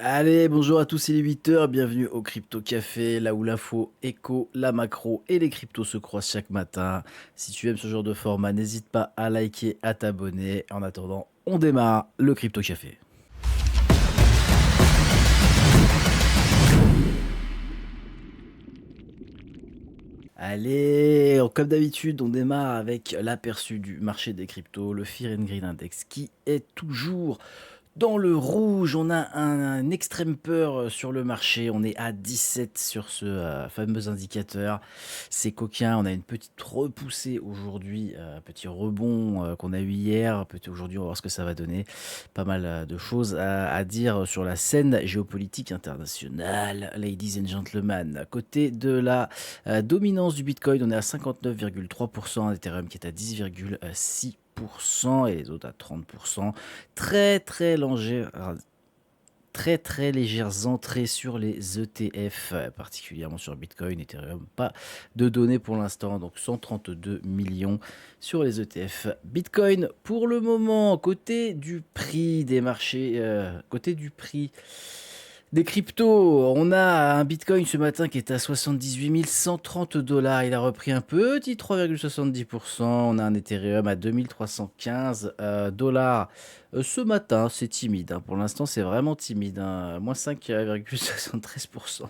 Allez, bonjour à tous, il est 8h, bienvenue au Crypto Café, là où l'info, écho, la macro et les cryptos se croisent chaque matin. Si tu aimes ce genre de format, n'hésite pas à liker, à t'abonner. En attendant, on démarre le Crypto Café. Allez, comme d'habitude, on démarre avec l'aperçu du marché des cryptos, le Fear and Greed Index, qui est toujours dans le rouge. On a un extrême peur sur le marché. On est à 17 sur ce fameux indicateur. C'est coquin. On a une petite repoussée aujourd'hui, petit rebond qu'on a eu hier. Aujourd'hui, on va voir ce que ça va donner. Pas mal de choses à dire sur la scène géopolitique internationale, ladies and gentlemen. À côté de la dominance du Bitcoin, on est à 59,3%, Ethereum qui est à 10,6% et les autres à 30%. Très très léger, très légères entrées sur les ETF, particulièrement sur Bitcoin, Ethereum. Pas de données pour l'instant, donc 132 millions sur les ETF. Bitcoin, pour le moment, côté du prix des marchés, côté du prix des cryptos, on a un Bitcoin ce matin qui est à 78 130 dollars. Il a repris un petit 3,70%. On a un Ethereum à 2315 dollars. Ce matin, c'est timide, hein. Pour l'instant, c'est vraiment timide, hein. Moins 5,73%.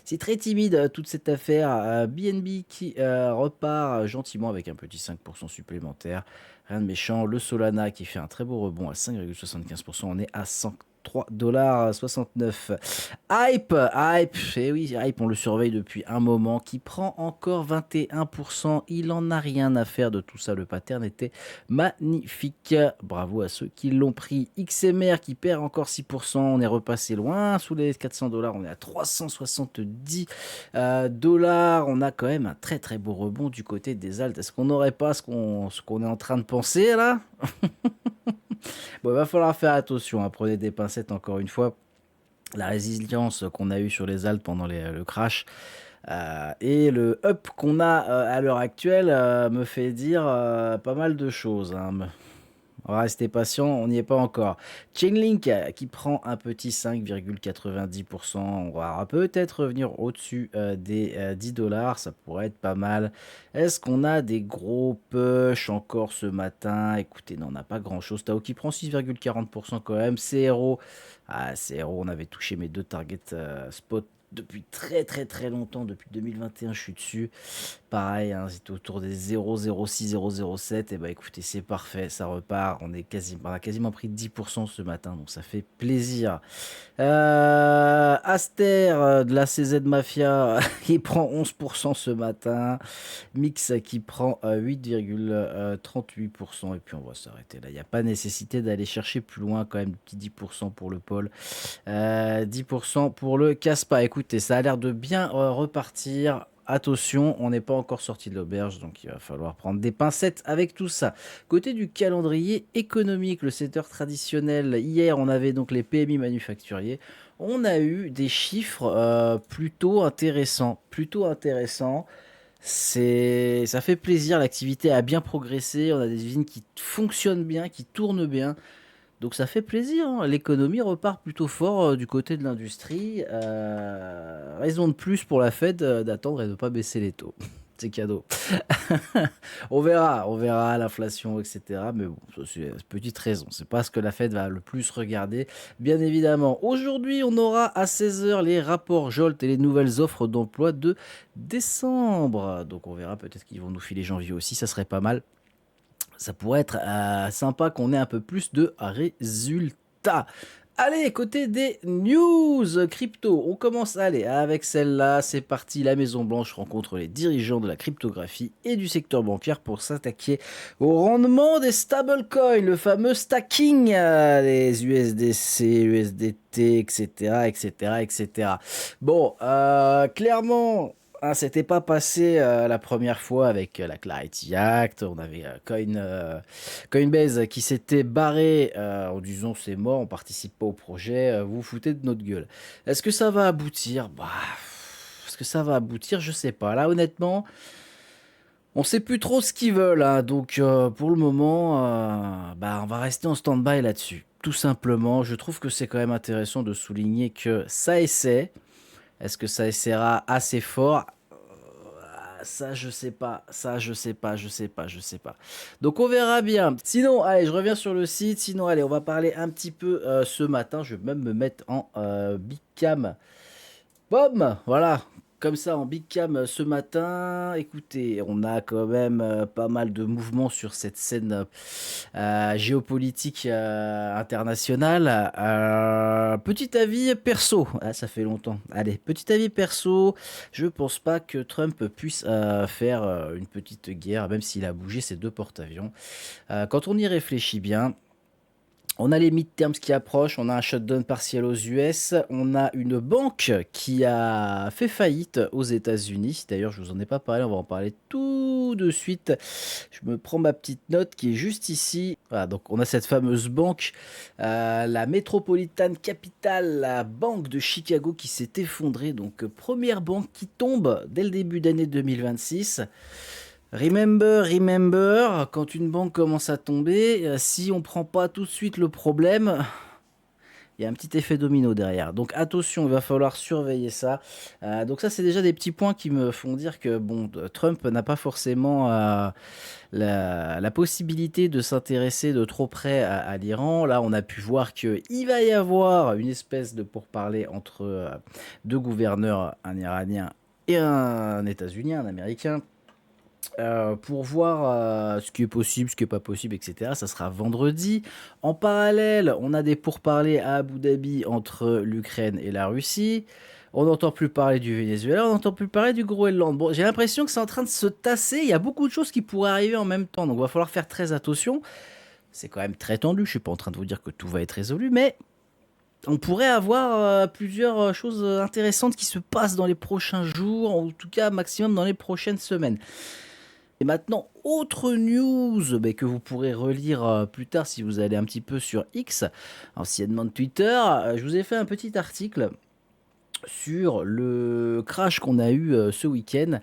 C'est très timide, toute cette affaire. BNB qui repart gentiment avec un petit 5% supplémentaire. Rien de méchant. Le Solana qui fait un très beau rebond à 5,75%. On est à 103,69 $. Hype, et oui, Hype, on le surveille depuis un moment, qui prend encore 21%. Il en a rien à faire de tout ça. Le pattern était magnifique. Bravo à ceux qui l'ont pris. XMR qui perd encore 6%. On est repassé loin sous les 400 dollars. On est à 370 dollars. On a quand même un très très beau rebond du côté des alts. Est-ce qu'on n'aurait pas ce qu'on est en train de penser là? Bon, il va falloir faire attention, hein. Prenez des pincettes encore une fois. La résilience qu'on a eue sur les Alpes pendant le crash et le up qu'on a à l'heure actuelle me fait dire pas mal de choses, hein. On va rester patient, on n'y est pas encore. Chainlink qui prend un petit 5,90%. On va peut-être revenir au-dessus des 10 dollars. Ça pourrait être pas mal. Est-ce qu'on a des gros push encore ce matin? Écoutez, non, on n'a pas grand-chose. Tao qui prend 6,40% quand même. CRO, CRO, on avait touché mes deux targets spot depuis très très très longtemps. Depuis 2021, je suis dessus. Pareil, hein, c'était autour des 0,06, 0,07. Et bah écoutez, c'est parfait, ça repart. On a quasiment pris 10% ce matin, donc ça fait plaisir. Aster de la CZ Mafia qui prend 11% ce matin. Mix qui prend 8,38%. Et puis on va s'arrêter là. Il n'y a pas nécessité d'aller chercher plus loin quand même. Petit 10% pour le pôle. 10% pour le Caspa. Écoutez, ça a l'air de bien repartir. Attention, on n'est pas encore sorti de l'auberge, donc il va falloir prendre des pincettes avec tout ça. Côté du calendrier économique, le secteur traditionnel, hier on avait donc les PMI manufacturiers. On a eu des chiffres plutôt intéressants. Plutôt intéressants. Ça fait plaisir, l'activité a bien progressé, on a des usines qui fonctionnent bien, qui tournent bien. Donc ça fait plaisir, hein. L'économie repart plutôt fort du côté de l'industrie. Raison de plus pour la Fed d'attendre et de ne pas baisser les taux. C'est cadeau. On verra l'inflation, etc. Mais bon, ça, c'est une petite raison. C'est pas ce que la Fed va le plus regarder, bien évidemment. Aujourd'hui, on aura à 16h les rapports Jolt et les nouvelles offres d'emploi de décembre. Donc on verra, peut-être qu'ils vont nous filer janvier aussi, ça serait pas mal. Ça pourrait être sympa qu'on ait un peu plus de résultats. Allez, côté des news crypto, on commence avec celle-là. C'est parti, la Maison Blanche rencontre les dirigeants de la cryptographie et du secteur bancaire pour s'attaquer au rendement des stablecoins, le fameux stacking, les USDC, USDT, etc., etc., etc. Bon, clairement, hein, c'était pas passé la première fois avec la Clarity Act. On avait Coinbase qui s'était barré en disant c'est mort, on participe pas au projet, vous vous foutez de notre gueule. Est-ce que ça va aboutir? Bah, est-ce que ça va aboutir? Je sais pas. Là, honnêtement, on sait plus trop ce qu'ils veulent, hein. Donc pour le moment, bah, on va rester en stand-by là-dessus. tout simplement. Je trouve que c'est quand même intéressant de souligner que ça essaie. Est-ce que ça essaiera assez fort? Ça, je sais pas. Ça, je sais pas, je sais pas, je sais pas. Donc, on verra bien. Sinon, allez, je reviens sur le site. Sinon, allez, on va parler un petit peu ce matin. Je vais même me mettre en big cam. Boum! Voilà, comme ça en big cam ce matin. Écoutez, on a quand même pas mal de mouvements sur cette scène géopolitique internationale. Petit avis perso, ah, ça fait longtemps. Allez, petit avis perso, je pense pas que Trump puisse faire une petite guerre, même s'il a bougé ses deux porte-avions. Quand on y réfléchit bien, on a les midterms qui approchent, on a un shutdown partiel aux US, on a une banque qui a fait faillite aux États-Unis. D'ailleurs, je vous en ai pas parlé, on va en parler tout de suite. Je me prends ma petite note qui est juste ici. Voilà, donc on a cette fameuse banque, la Metropolitan Capital, la banque de Chicago qui s'est effondrée. Donc première banque qui tombe dès le début d'année 2026. Remember, quand une banque commence à tomber, si on prend pas tout de suite le problème, il y a un petit effet domino derrière. Donc attention, il va falloir surveiller ça. Donc ça, c'est déjà des petits points qui me font dire que bon, Trump n'a pas forcément la possibilité de s'intéresser de trop près à l'Iran. Là, on a pu voir qu'il va y avoir une espèce de pourparlers entre deux gouverneurs, un Iranien et un États-Unien, un Américain. Pour voir ce qui est possible, ce qui n'est pas possible, etc. Ça sera vendredi. En parallèle, on a des pourparlers à Abu Dhabi entre l'Ukraine et la Russie. On n'entend plus parler du Venezuela, on n'entend plus parler du Groenland. Bon, j'ai l'impression que c'est en train de se tasser. Il y a beaucoup de choses qui pourraient arriver en même temps, donc il va falloir faire très attention. C'est quand même très tendu. Je suis pas en train de vous dire que tout va être résolu, mais on pourrait avoir plusieurs choses intéressantes qui se passent dans les prochains jours, en tout cas maximum dans les prochaines semaines. Et maintenant, autre news que vous pourrez relire plus tard si vous allez un petit peu sur X, anciennement Twitter. Je vous ai fait un petit article sur le crash qu'on a eu ce week-end,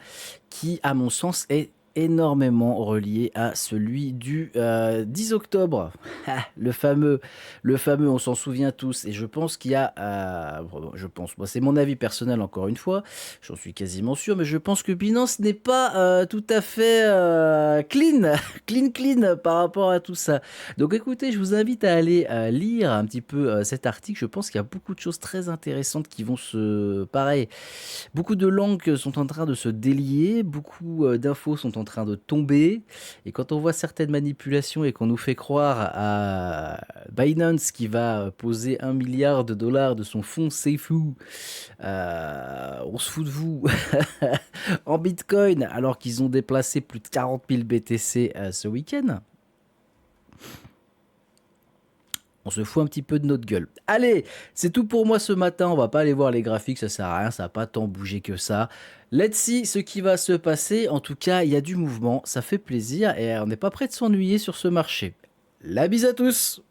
qui, à mon sens, est énormément relié à celui du 10 octobre. Ah, le fameux, on s'en souvient tous. Et je pense qu'il y a, je pense, moi c'est mon avis personnel encore une fois, j'en suis quasiment sûr, mais je pense que Binance n'est pas tout à fait clean, clean par rapport à tout ça. Donc écoutez, je vous invite à aller lire un petit peu cet article. Je pense qu'il y a beaucoup de choses très intéressantes qui vont pareil, beaucoup de langues sont en train de se délier, beaucoup d'infos sont en train de tomber. Et quand on voit certaines manipulations et qu'on nous fait croire à Binance qui va poser 1 milliard de dollars de son fonds Seifu, on se fout de vous en Bitcoin alors qu'ils ont déplacé plus de 40 000 BTC ce week-end. On se fout un petit peu de notre gueule. Allez, c'est tout pour moi ce matin. On va pas aller voir les graphiques, ça sert à rien, ça n'a pas tant bougé que ça. Let's see ce qui va se passer. En tout cas, il y a du mouvement, ça fait plaisir et on n'est pas prêt de s'ennuyer sur ce marché. La bise à tous!